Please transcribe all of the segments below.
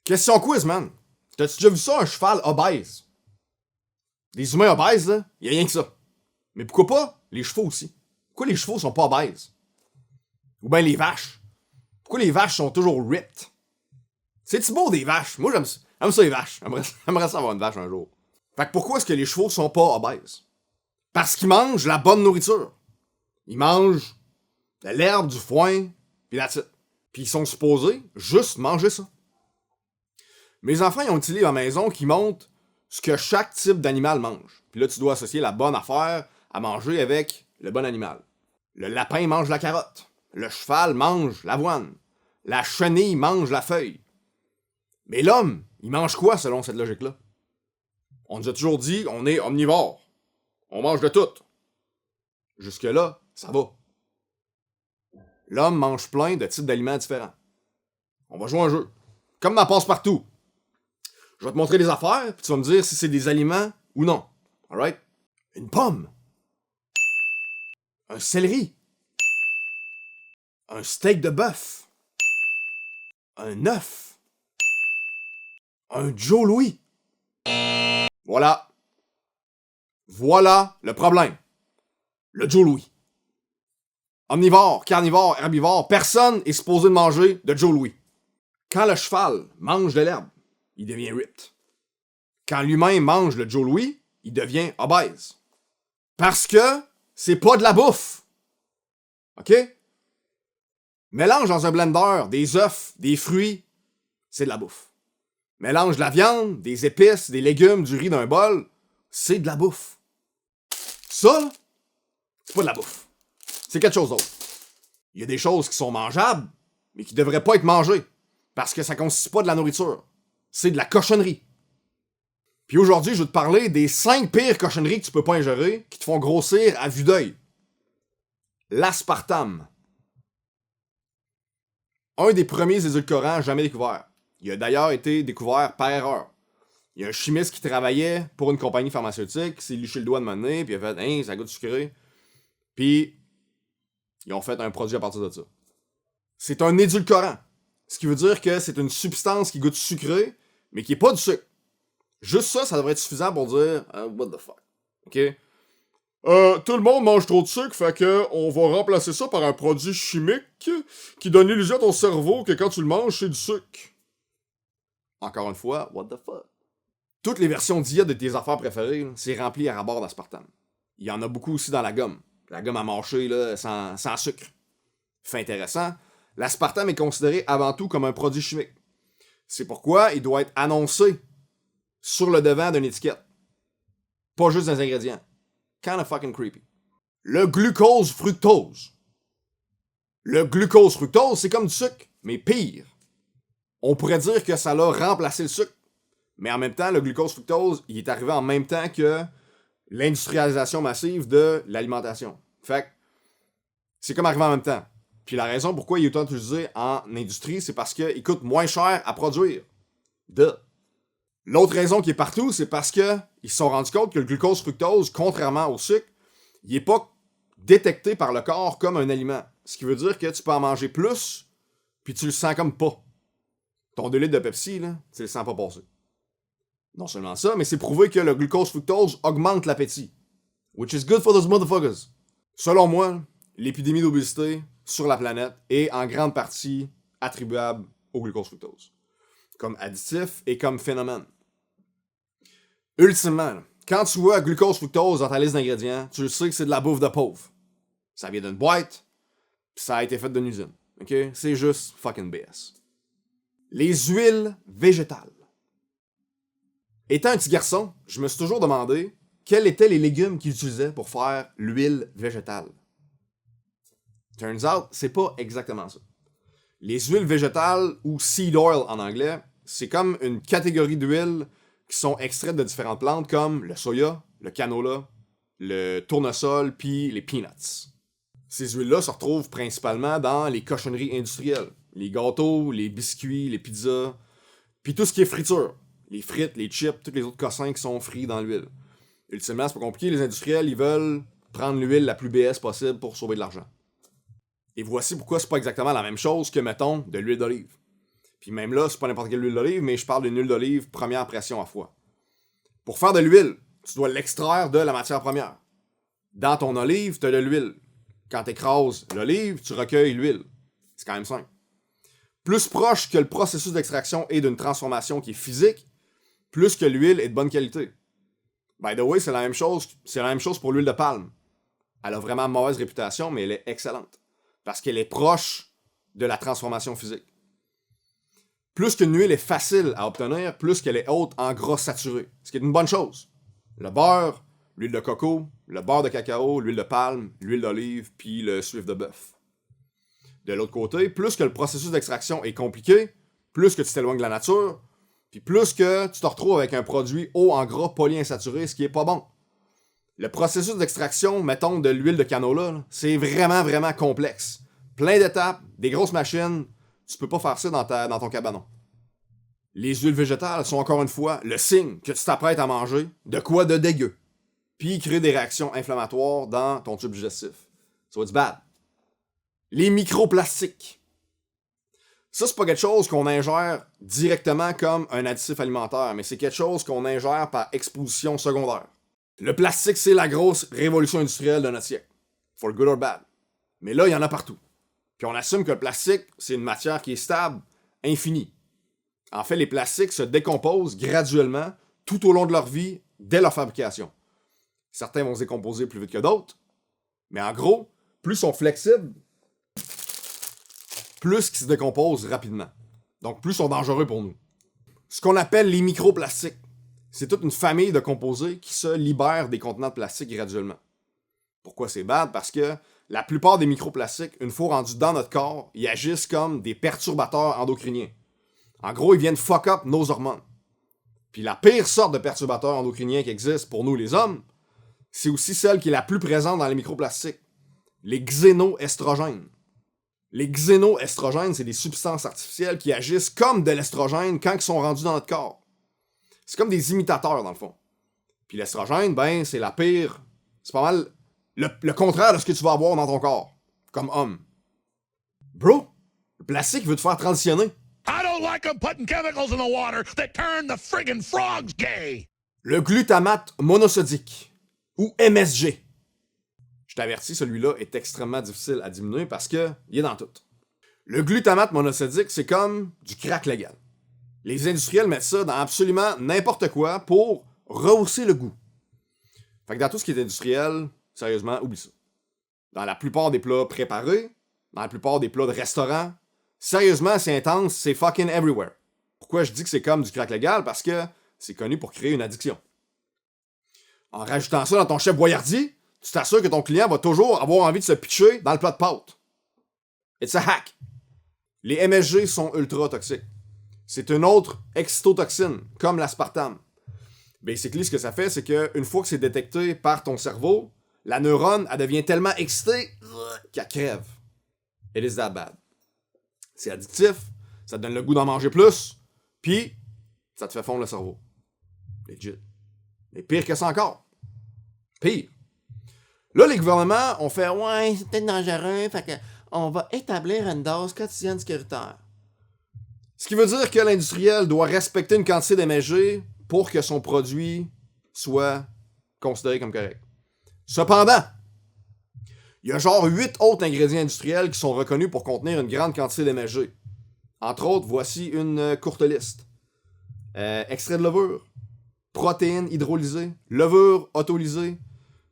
Question quiz, man. T'as-tu déjà vu ça, un cheval obèse? Des humains obèses, là, y'a rien que ça. Mais pourquoi pas les chevaux aussi? Pourquoi les chevaux sont pas obèses? Ou bien les vaches? Pourquoi les vaches sont toujours ripped? C'est-tu beau des vaches? Moi, j'aime ça les vaches. J'aimerais ça avoir une vache un jour. Fait que pourquoi est-ce que les chevaux sont pas obèses? Parce qu'ils mangent la bonne nourriture. Ils mangent de l'herbe, du foin, pis that's it. Pis ils sont supposés juste manger ça. Mes enfants, ils ont un petit livre à la maison qui montre ce que chaque type d'animal mange. Puis là, tu dois associer la bonne affaire à manger avec le bon animal. Le lapin mange la carotte. Le cheval mange l'avoine. La chenille mange la feuille. Mais l'homme, il mange quoi selon cette logique-là? On nous a toujours dit on est omnivore. On mange de tout. Jusque-là, ça va. L'homme mange plein de types d'aliments différents. On va jouer un jeu. Comme dans Passe-Partout. Je vais te montrer des affaires, puis tu vas me dire si c'est des aliments ou non. Alright? Une pomme. Un céleri. Un steak de bœuf. Un œuf. Un Joe Louis. Voilà. Voilà le problème. Le Joe Louis. Omnivore, carnivore, herbivore, personne est supposé de manger de Joe Louis. Quand le cheval mange de l'herbe, il devient ripped. Quand l'humain mange le Joe Louis, il devient obèse. Parce que c'est pas de la bouffe. OK? Mélange dans un blender des œufs, des fruits, c'est de la bouffe. Mélange de la viande, des épices, des légumes, du riz d'un bol, c'est de la bouffe. Ça, là, c'est pas de la bouffe. C'est quelque chose d'autre. Il y a des choses qui sont mangeables, mais qui devraient pas être mangées. Parce que ça consiste pas de la nourriture. C'est de la cochonnerie. Puis aujourd'hui, je vais te parler des 5 pires cochonneries que tu peux pas ingérer, qui te font grossir à vue d'œil. L'aspartame. Un des premiers édulcorants jamais découverts. Il a d'ailleurs été découvert par erreur. Il y a un chimiste qui travaillait pour une compagnie pharmaceutique, qui s'est liché le doigt de mon nez, puis il a fait « Hein, ça goûte sucré ». Puis, ils ont fait un produit à partir de ça. C'est un édulcorant. Ce qui veut dire que c'est une substance qui goûte sucré, mais qui est pas du sucre. Juste ça, ça devrait être suffisant pour dire what the fuck. OK? Tout le monde mange trop de sucre, fait que on va remplacer ça par un produit chimique qui donne l'illusion à ton cerveau que quand tu le manges, c'est du sucre. Encore une fois, what the fuck? Toutes les versions diète de tes affaires préférées, là, c'est rempli à rabord d'aspartame. Il y en a beaucoup aussi dans la gomme. La gomme à mâcher, là, sans sucre. Fait intéressant, l'aspartame est considéré avant tout comme un produit chimique. C'est pourquoi il doit être annoncé sur le devant d'une étiquette. Pas juste dans les ingrédients. Kinda fucking creepy. Le glucose-fructose. Le glucose-fructose, c'est comme du sucre, mais pire. On pourrait dire que ça l'a remplacé le sucre. Mais en même temps, le glucose-fructose, il est arrivé en même temps que l'industrialisation massive de l'alimentation. Fait que c'est comme arrivé en même temps. Puis la raison pourquoi il est autant utilisé en industrie, c'est parce qu'il coûte moins cher à produire. L'autre raison qui est partout, c'est parce que ils se sont rendus compte que le glucose-fructose, contrairement au sucre, il est pas détecté par le corps comme un aliment. Ce qui veut dire que tu peux en manger plus, puis tu le sens comme pas. Ton 2 litres de Pepsi, là, tu le sens pas passer. Non seulement ça, mais c'est prouvé que le glucose-fructose augmente l'appétit. Which is good for those motherfuckers. Selon moi, l'épidémie d'obésité sur la planète est en grande partie attribuable au glucose-fructose. Comme additif et comme phénomène. Ultimement, quand tu vois glucose-fructose dans ta liste d'ingrédients, tu le sais que c'est de la bouffe de pauvre. Ça vient d'une boîte, pis ça a été fait d'une usine. OK? C'est juste fucking BS. Les huiles végétales. Étant un petit garçon, je me suis toujours demandé quels étaient les légumes qu'ils utilisaient pour faire l'huile végétale. Turns out, c'est pas exactement ça. Les huiles végétales, ou seed oil en anglais, c'est comme une catégorie d'huiles qui sont extraites de différentes plantes comme le soya, le canola, le tournesol, puis les peanuts. Ces huiles-là se retrouvent principalement dans les cochonneries industrielles. Les gâteaux, les biscuits, les pizzas, puis tout ce qui est friture. Les frites, les chips, tous les autres cossins qui sont frits dans l'huile. Ultimement, c'est pas compliqué, les industriels, ils veulent prendre l'huile la plus BS possible pour sauver de l'argent. Et voici pourquoi c'est pas exactement la même chose que, mettons, de l'huile d'olive. Puis même là, c'est pas n'importe quelle huile d'olive, mais je parle d'une huile d'olive première pression à froid. Pour faire de l'huile, tu dois l'extraire de la matière première. Dans ton olive, tu as de l'huile. Quand tu écrases l'olive, tu recueilles l'huile. C'est quand même simple. Plus proche que le processus d'extraction est d'une transformation qui est physique, plus que l'huile est de bonne qualité. By the way, c'est la même chose pour l'huile de palme. Elle a vraiment mauvaise réputation, mais elle est excellente. Parce qu'elle est proche de la transformation physique. Plus qu'une huile est facile à obtenir, plus qu'elle est haute en gras saturé. Ce qui est une bonne chose. Le beurre, l'huile de coco, le beurre de cacao, l'huile de palme, l'huile d'olive, puis le suif de bœuf. De l'autre côté, plus que le processus d'extraction est compliqué, plus que tu t'éloignes de la nature, puis plus que tu te retrouves avec un produit haut en gras polyinsaturé, ce qui est pas bon. Le processus d'extraction, mettons, de l'huile de canola, c'est vraiment, vraiment complexe. Plein d'étapes, des grosses machines, tu peux pas faire ça dans ton cabanon. Les huiles végétales sont encore une fois le signe que tu t'apprêtes à manger de quoi de dégueu, puis créer des réactions inflammatoires dans ton tube digestif. So it's bad. Les microplastiques. Ça, c'est pas quelque chose qu'on ingère directement comme un additif alimentaire, mais c'est quelque chose qu'on ingère par exposition secondaire. Le plastique, c'est la grosse révolution industrielle de notre siècle. For good or bad. Mais là, il y en a partout. Puis on assume que le plastique, c'est une matière qui est stable, infinie. En fait, les plastiques se décomposent graduellement tout au long de leur vie, dès leur fabrication. Certains vont se décomposer plus vite que d'autres, mais en gros, plus ils sont flexibles, plus ils se décomposent rapidement. Donc, plus ils sont dangereux pour nous. Ce qu'on appelle les microplastiques, c'est toute une famille de composés qui se libèrent des contenants de plastique graduellement. Pourquoi c'est bad? Parce que la plupart des microplastiques, une fois rendus dans notre corps, ils agissent comme des perturbateurs endocriniens. En gros, ils viennent fuck up nos hormones. Puis la pire sorte de perturbateur endocrinien qui existe pour nous les hommes, c'est aussi celle qui est la plus présente dans les microplastiques. Les xénoestrogènes. Les xénoestrogènes, c'est des substances artificielles qui agissent comme de l'estrogène quand ils sont rendus dans notre corps. C'est comme des imitateurs, dans le fond. Puis l'estrogène, ben, c'est la pire... C'est pas mal le contraire de ce que tu vas avoir dans ton corps, comme homme. Bro, le plastique veut te faire transitionner. I don't like them putting chemicals in the water that turn the friggin' frogs gay. Le glutamate monosodique, ou MSG. Je t'avertis, celui-là est extrêmement difficile à diminuer parce que il est dans tout. Le glutamate monosodique, c'est comme du crack légal. Les industriels mettent ça dans absolument n'importe quoi pour rehausser le goût. Fait que dans tout ce qui est industriel, sérieusement, oublie ça. Dans la plupart des plats préparés, dans la plupart des plats de restaurants, sérieusement, c'est intense, c'est fucking everywhere. Pourquoi je dis que c'est comme du crack légal? Parce que c'est connu pour créer une addiction. En rajoutant ça dans ton chef boyardier, tu t'assures que ton client va toujours avoir envie de se pitcher dans le plat de pâtes. It's a hack. Les MSG sont ultra toxiques. C'est une autre excitotoxine, comme l'aspartame. Basically, ce que ça fait, c'est qu'une fois que c'est détecté par ton cerveau, la neurone, elle devient tellement excitée qu'elle crève. It is that bad. C'est addictif, ça te donne le goût d'en manger plus, puis ça te fait fondre le cerveau. Legit. Mais pire que ça encore. Pire. Là, les gouvernements ont fait « Ouais, c'est peut-être dangereux, fait que on va établir une dose quotidienne sécuritaire. » Ce qui veut dire que l'industriel doit respecter une quantité d'MSG pour que son produit soit considéré comme correct. Cependant, il y a genre 8 autres ingrédients industriels qui sont reconnus pour contenir une grande quantité d'MSG. Entre autres, voici une courte liste. Extrait de levure, protéines hydrolysées, levure autolysée,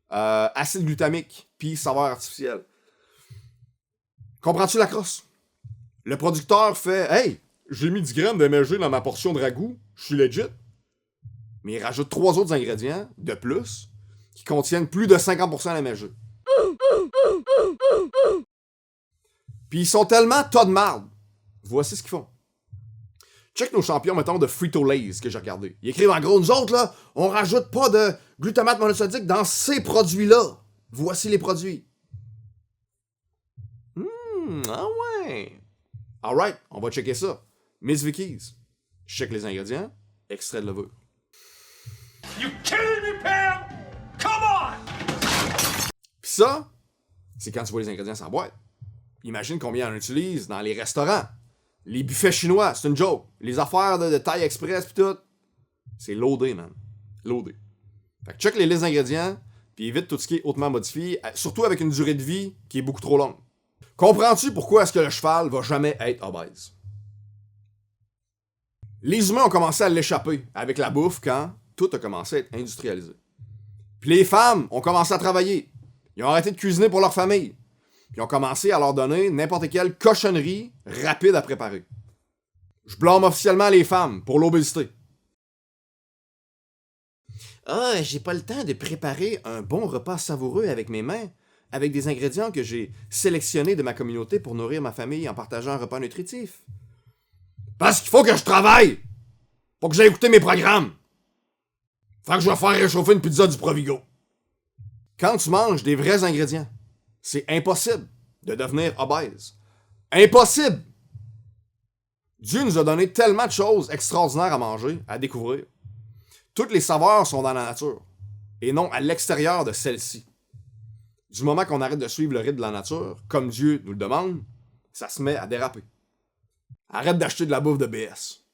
acide glutamique, puis saveur artificielle. Comprends-tu la crosse? Le producteur fait « Hey, j'ai mis 10 grammes d'MSG dans ma portion de ragoût, je suis legit. » Mais il rajoute 3 autres ingrédients, de plus, qui contiennent plus de 50% d'MSG. Puis ils sont tellement tas de marde. Voici ce qu'ils font. Check nos champions, mettons, de Frito-Lays que j'ai regardé. Ils écrivent en gros, nous autres, là, on rajoute pas de glutamate monosodique dans ces produits-là. Voici les produits. Ah ouais. Alright, on va checker ça. Miss Vicky's. Je check les ingrédients. Extrait de levure. You kidding me, Pam? Come on! Pis ça, c'est quand tu vois les ingrédients sur la boîte. Imagine combien on utilise dans les restaurants. Les buffets chinois, c'est une joke. Les affaires de taille express pis tout, c'est loadé, man. Loadé. Fait que check les listes d'ingrédients, puis évite tout ce qui est hautement modifié, surtout avec une durée de vie qui est beaucoup trop longue. Comprends-tu pourquoi est-ce que le cheval va jamais être obèse? Les humains ont commencé à l'échapper avec la bouffe quand tout a commencé à être industrialisé. Puis les femmes ont commencé à travailler. Ils ont arrêté de cuisiner pour leur famille. Puis ils ont commencé à leur donner n'importe quelle cochonnerie rapide à préparer. Je blâme officiellement les femmes pour l'obésité. Ah, j'ai pas le temps de préparer un bon repas savoureux avec mes mains, avec des ingrédients que j'ai sélectionnés de ma communauté pour nourrir ma famille en partageant un repas nutritif. Parce qu'il faut que je travaille! Faut que j'aille écouter mes programmes! Fait que je vais faire réchauffer une pizza du Provigo. Quand tu manges des vrais ingrédients, c'est impossible de devenir obèse. Impossible! Dieu nous a donné tellement de choses extraordinaires à manger, à découvrir. Toutes les saveurs sont dans la nature, et non à l'extérieur de celle-ci. Du moment qu'on arrête de suivre le rythme de la nature, comme Dieu nous le demande, ça se met à déraper. Arrête d'acheter de la bouffe de BS.